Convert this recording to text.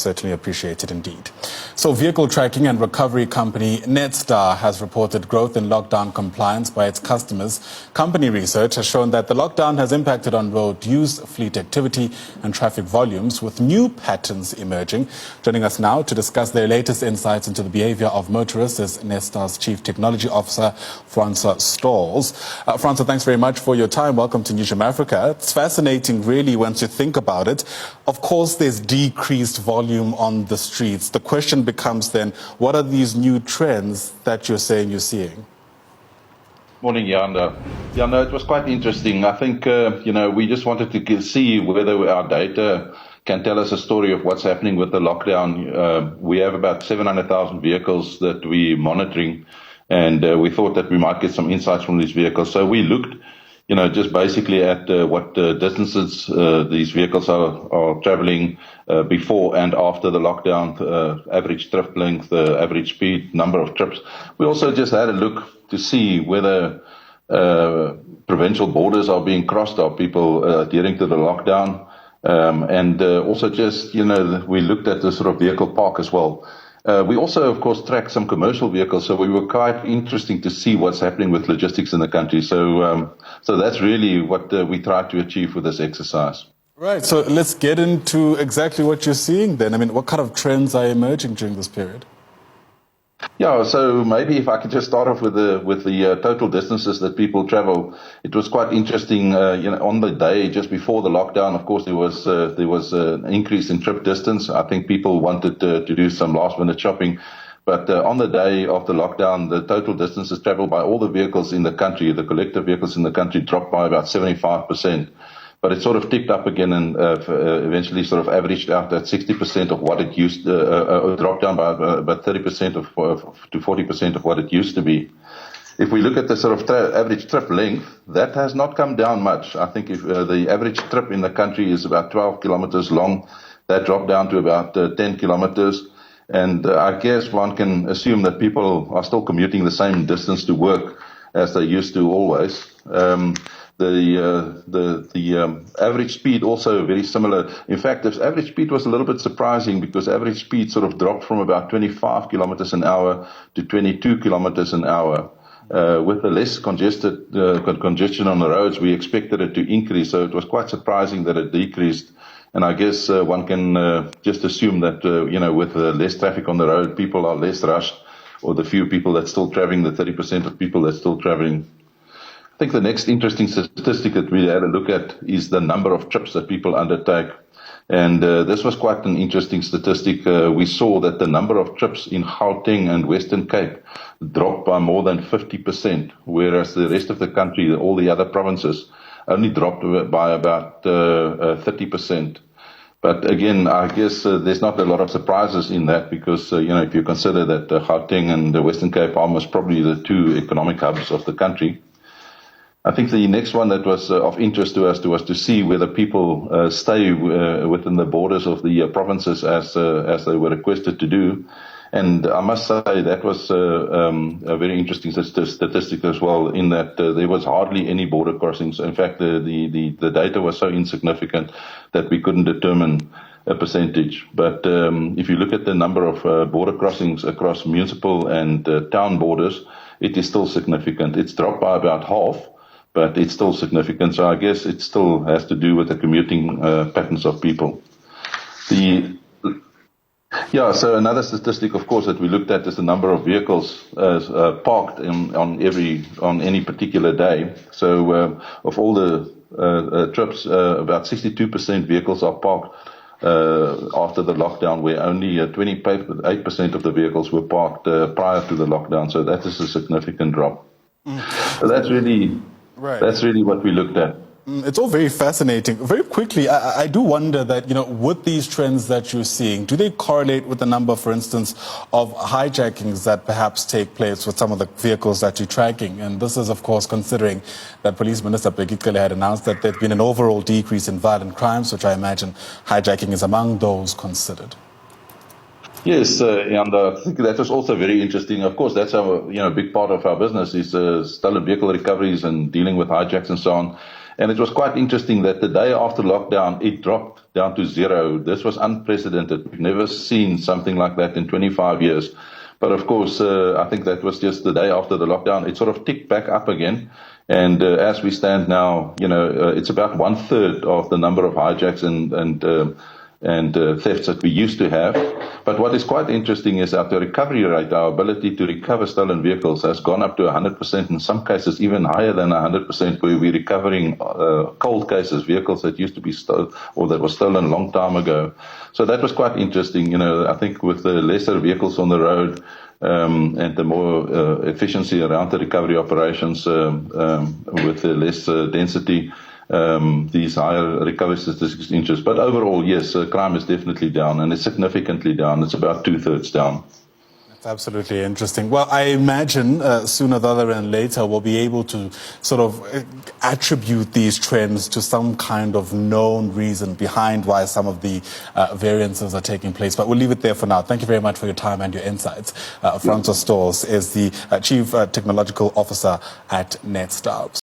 certainly appreciate it indeed. So vehicle tracking and recovery company Netstar has reported growth in lockdown compliance by its customers. Company research has shown that the lockdown has impacted on road use, fleet activity and traffic volumes, with new patterns emerging. Joining us now to discuss their latest insights into the behavior of motorists is Netstar's Chief Technology Officer, Francois Stalls. Francois, thanks very much for your time. Welcome to Newsroom Africa. It's fascinating, really, once you think about it. Of course, there's decreased volume on the streets. The question becomes then, what are these new trends that you're saying you're seeing? Morning, Yanda. Yeah, no, it was quite interesting. I think, we just wanted to see whether our data can tell us a story of what's happening with the lockdown. We have about 700,000 vehicles that we're monitoring, and we thought that we might get some insights from these vehicles. So we looked just basically at what distances these vehicles are traveling before and after the lockdown, average trip length, average speed, number of trips. We also just had a look to see whether provincial borders are being crossed, are people adhering to the lockdown. And also just, we looked at the sort of vehicle park as well. We also, of course, tracked some commercial vehicles, so we were quite interesting to see what's happening with logistics in the country. So that's really what we tried to achieve with this exercise. Right. So let's get into exactly what you're seeing then. I mean, what kind of trends are emerging during this period? Yeah, so maybe if I could just start off with the total distances that people travel. It was quite interesting. On the day just before the lockdown, of course, there was an increase in trip distance. I think people wanted to do some last minute shopping, but on the day of the lockdown, the total distances traveled by all the vehicles in the country, the collective vehicles in the country, dropped by about 75%. But it sort of ticked up again and eventually sort of averaged out at 60% of what it used to, dropped down by about 30% to 40% of what it used to be. If we look at the sort of average trip length, that has not come down much. I think if the average trip in the country is about 12 kilometers long, that dropped down to about 10 kilometers. And I guess one can assume that people are still commuting the same distance to work as they used to always. The average speed also very similar. In fact, the average speed was a little bit surprising because average speed sort of dropped from about 25 kilometers an hour to 22 kilometers an hour. With the less congestion on the roads, we expected it to increase, so it was quite surprising that it decreased. And I guess one can just assume that, with less traffic on the road, people are less rushed, or the few people that's still traveling, the 30% of people that's still traveling. I think the next interesting statistic that we had a look at is the number of trips that people undertake. And this was quite an interesting statistic. We saw that the number of trips in Gauteng and Western Cape dropped by more than 50%, whereas the rest of the country, all the other provinces, only dropped by about 30%. But again, I guess there's not a lot of surprises in that because, if you consider that Gauteng and the Western Cape are most probably the two economic hubs of the country. I think the next one that was of interest to us was to see whether people stay within the borders of the provinces as they were requested to do. And I must say that was a very interesting statistic as well, in that there was hardly any border crossings. In fact, the data was so insignificant that we couldn't determine a percentage. But if you look at the number of border crossings across municipal and town borders, it is still significant. It's dropped by about half, but it's still significant. So I guess it still has to do with the commuting patterns of people. So another statistic, of course, that we looked at is the number of vehicles parked on any particular day. So of all the trips, about 62% vehicles are parked after the lockdown, where only 28% of the vehicles were parked prior to the lockdown. So that is a significant drop. So that's really... Right. That's really what we looked at. It's all very fascinating. Very quickly, I do wonder that, with these trends that you're seeing, do they correlate with the number, for instance, of hijackings that perhaps take place with some of the vehicles that you're tracking? And this is, of course, considering that Police Minister Bekikele had announced that there's been an overall decrease in violent crimes, which I imagine hijacking is among those considered. Yes, and I think that was also very interesting. Of course, that's a big part of our business is stolen vehicle recoveries and dealing with hijacks and so on. And it was quite interesting that the day after lockdown, it dropped down to zero. This was unprecedented. We've never seen something like that in 25 years. But of course, I think that was just the day after the lockdown. It sort of ticked back up again. And as we stand now, it's about 1/3 of the number of hijacks and thefts that we used to have. But what is quite interesting is that the recovery rate, our ability to recover stolen vehicles, has gone up to 100%, in some cases even higher than 100%, where we're recovering cold cases, vehicles that used to be stolen or that were stolen a long time ago. So that was quite interesting. I think with the lesser vehicles on the road, and the more efficiency around the recovery operations, with the less density, these higher recovery statistics interest. But overall, yes, crime is definitely down, and it's significantly down. It's about 2/3 down. That's absolutely interesting. Well, I imagine sooner rather than later we'll be able to sort of attribute these trends to some kind of known reason behind why some of the variances are taking place. But we'll leave it there for now. Thank you very much for your time and your insights. Francois Stores is the Chief Technological Officer at Netstar.